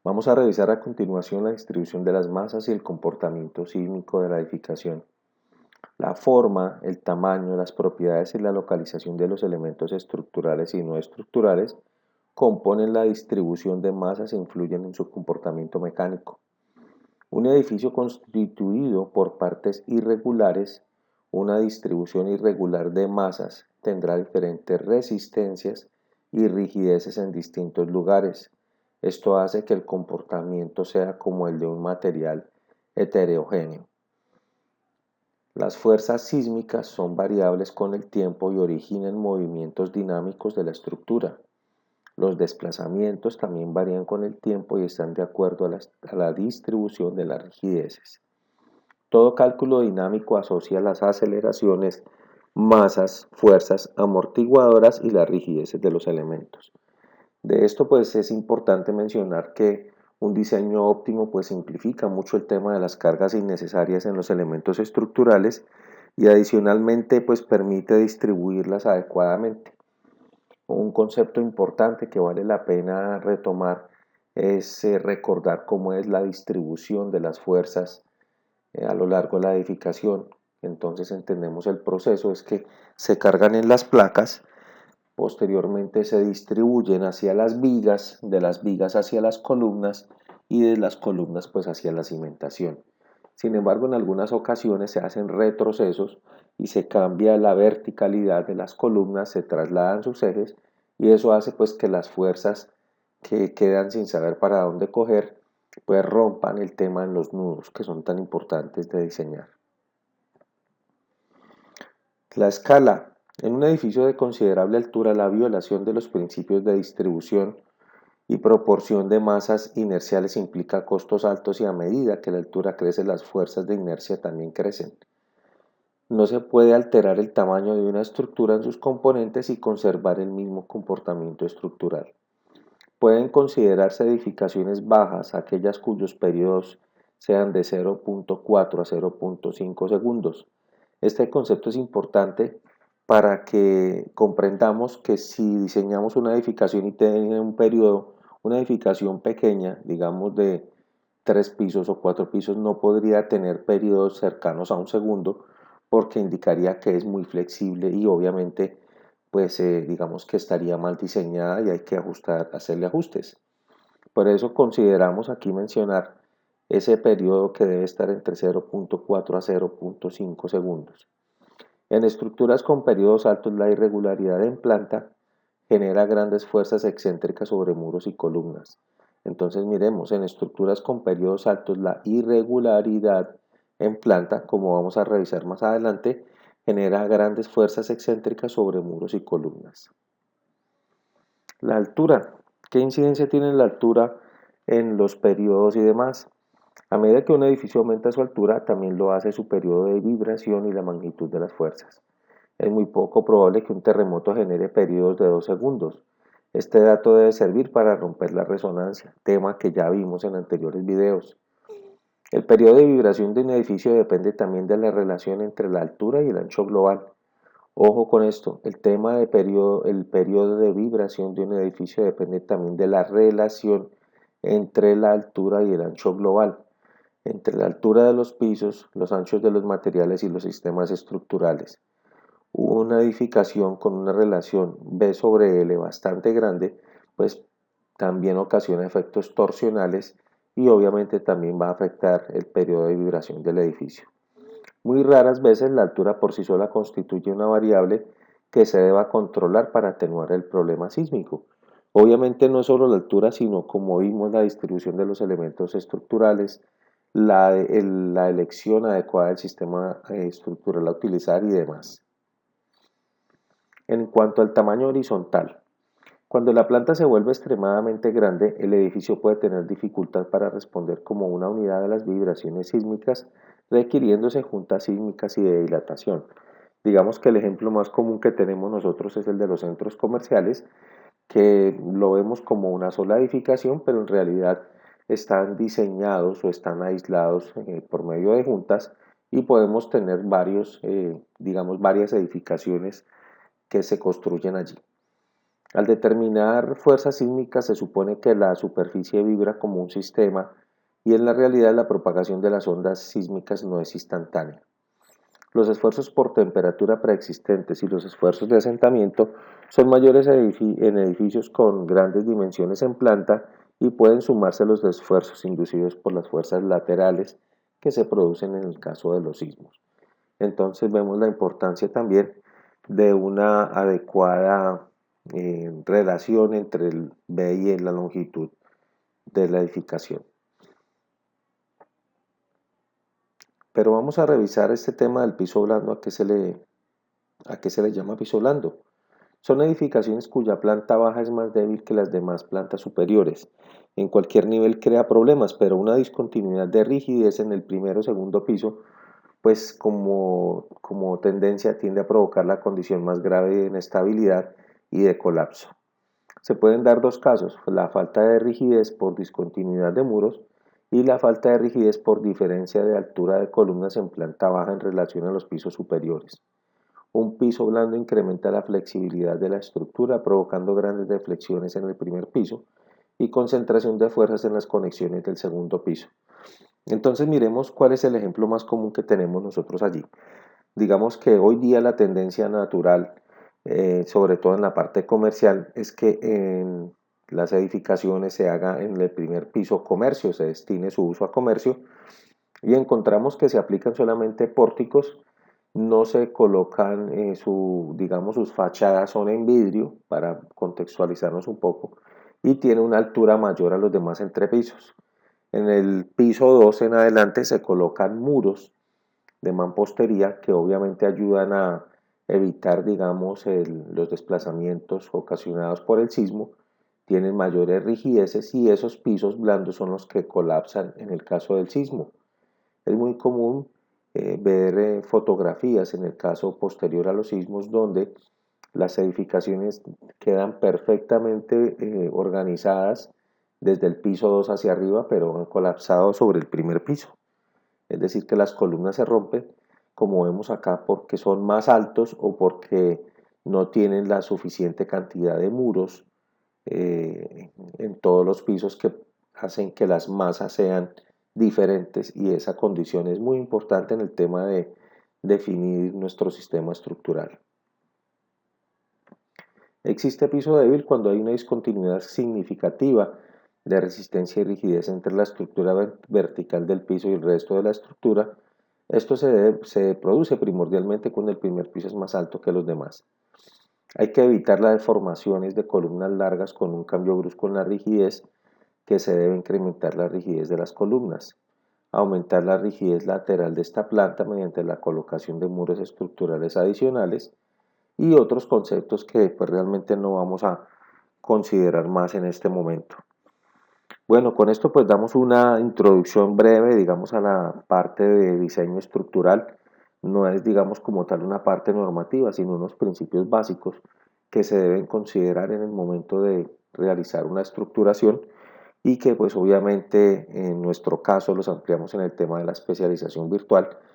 Vamos a revisar a continuación la distribución de las masas y el comportamiento sísmico de la edificación. La forma, el tamaño, las propiedades y la localización de los elementos estructurales y no estructurales componen la distribución de masas e influyen en su comportamiento mecánico. Un edificio constituido por partes irregulares, una distribución irregular de masas, tendrá diferentes resistencias y rigideces en distintos lugares. Esto hace que el comportamiento sea como el de un material heterogéneo. Las fuerzas sísmicas son variables con el tiempo y originan movimientos dinámicos de la estructura. Los desplazamientos también varían con el tiempo y están de acuerdo a la distribución de las rigideces. Todo cálculo dinámico asocia las aceleraciones, masas, fuerzas amortiguadoras y las rigideces de los elementos. De esto pues es importante mencionar que un diseño óptimo pues simplifica mucho el tema de las cargas innecesarias en los elementos estructurales y adicionalmente pues permite distribuirlas adecuadamente. Un concepto importante que vale la pena retomar es recordar cómo es la distribución de las fuerzas a lo largo de la edificación. Entonces entendemos el proceso, es que se cargan en las placas, posteriormente se distribuyen hacia las vigas, de las vigas hacia las columnas y de las columnas pues hacia la cimentación. Sin embargo, en algunas ocasiones se hacen retrocesos y se cambia la verticalidad de las columnas, se trasladan sus ejes y eso hace pues que las fuerzas que quedan sin saber para dónde coger pues rompan el tema en los nudos que son tan importantes de diseñar. La escala. En un edificio de considerable altura, la violación de los principios de distribución y proporción de masas inerciales implica costos altos y a medida que la altura crece, las fuerzas de inercia también crecen. No se puede alterar el tamaño de una estructura en sus componentes y conservar el mismo comportamiento estructural. Pueden considerarse edificaciones bajas aquellas cuyos periodos sean de 0.4 a 0.5 segundos. Este concepto es importante para que comprendamos que si diseñamos una edificación y tiene un periodo, una edificación pequeña, digamos de 3 pisos o 4 pisos, no podría tener periodos cercanos a un segundo porque indicaría que es muy flexible y obviamente pues digamos que estaría mal diseñada y hay que hacerle ajustes. Por eso consideramos aquí mencionar ese periodo que debe estar entre 0.4 a 0.5 segundos. En estructuras con periodos altos, la irregularidad en planta genera grandes fuerzas excéntricas sobre muros y columnas. Entonces miremos, en estructuras con periodos altos, la irregularidad en planta, como vamos a revisar más adelante, genera grandes fuerzas excéntricas sobre muros y columnas. La altura. ¿Qué incidencia tiene la altura en los periodos y demás? A medida que un edificio aumenta su altura, también lo hace su periodo de vibración y la magnitud de las fuerzas. Es muy poco probable que un terremoto genere periodos de 2 segundos. Este dato debe servir para romper la resonancia, tema que ya vimos en anteriores videos. El periodo de vibración de un edificio depende también de la relación entre la altura y el ancho global. Ojo con esto, el tema de el periodo de vibración de un edificio depende también de la relación entre la altura y el ancho global, entre la altura de los pisos, los anchos de los materiales y los sistemas estructurales. Una edificación con una relación B sobre L bastante grande, pues también ocasiona efectos torsionales y obviamente también va a afectar el periodo de vibración del edificio. Muy raras veces la altura por sí sola constituye una variable que se deba controlar para atenuar el problema sísmico. Obviamente no es solo la altura, sino como vimos la distribución de los elementos estructurales, la elección adecuada del sistema estructural a utilizar y demás. En cuanto al tamaño horizontal, cuando la planta se vuelve extremadamente grande, el edificio puede tener dificultad para responder como una unidad a las vibraciones sísmicas, requiriéndose juntas sísmicas y de dilatación. Digamos que el ejemplo más común que tenemos nosotros es el de los centros comerciales, que lo vemos como una sola edificación, pero en realidad están diseñados o están aislados por medio de juntas y podemos tener varias edificaciones que se construyen allí. Al determinar fuerzas sísmicas se supone que la superficie vibra como un sistema y en la realidad la propagación de las ondas sísmicas no es instantánea. Los esfuerzos por temperatura preexistentes y los esfuerzos de asentamiento son mayores en edificios con grandes dimensiones en planta y pueden sumarse los esfuerzos inducidos por las fuerzas laterales que se producen en el caso de los sismos. Entonces vemos la importancia también de una adecuada relación entre el B y la longitud de la edificación. Pero vamos a revisar este tema del piso blando, a qué se le llama piso blando. Son edificaciones cuya planta baja es más débil que las demás plantas superiores. En cualquier nivel crea problemas, pero una discontinuidad de rigidez en el primero o segundo piso, pues como tendencia tiende a provocar la condición más grave de inestabilidad y de colapso. Se pueden dar dos casos, la falta de rigidez por discontinuidad de muros y la falta de rigidez por diferencia de altura de columnas en planta baja en relación a los pisos superiores. Un piso blando incrementa la flexibilidad de la estructura, provocando grandes deflexiones en el primer piso y concentración de fuerzas en las conexiones del segundo piso. Entonces miremos cuál es el ejemplo más común que tenemos nosotros allí. Digamos que hoy día la tendencia natural, sobre todo en la parte comercial, es que en las edificaciones se haga en el primer piso comercio, se destine su uso a comercio y encontramos que se aplican solamente pórticos, no se colocan digamos, sus fachadas son en vidrio para contextualizarnos un poco y tiene una altura mayor a los demás entrepisos. En el piso 2 en adelante se colocan muros de mampostería que obviamente ayudan a evitar, digamos, los desplazamientos ocasionados por el sismo, tienen mayores rigideces y esos pisos blandos son los que colapsan en el caso del sismo. Es muy común ver fotografías en el caso posterior a los sismos donde las edificaciones quedan perfectamente organizadas desde el piso 2 hacia arriba, pero han colapsado sobre el primer piso. Es decir, que las columnas se rompen, como vemos acá, porque son más altos o porque no tienen la suficiente cantidad de muros en todos los pisos que hacen que las masas sean diferentes y esa condición es muy importante en el tema de definir nuestro sistema estructural. Existe piso débil cuando hay una discontinuidad significativa de resistencia y rigidez entre la estructura vertical del piso y el resto de la estructura. Esto se produce primordialmente cuando el primer piso es más alto que los demás. Hay que evitar las deformaciones de columnas largas con un cambio brusco en la rigidez, que se debe incrementar la rigidez de las columnas. Aumentar la rigidez lateral de esta planta mediante la colocación de muros estructurales adicionales y otros conceptos que pues realmente no vamos a considerar más en este momento. Bueno, con esto pues damos una introducción breve, digamos, a la parte de diseño estructural. No es, digamos, como tal una parte normativa, sino unos principios básicos que se deben considerar en el momento de realizar una estructuración y que pues obviamente en nuestro caso los ampliamos en el tema de la especialización virtual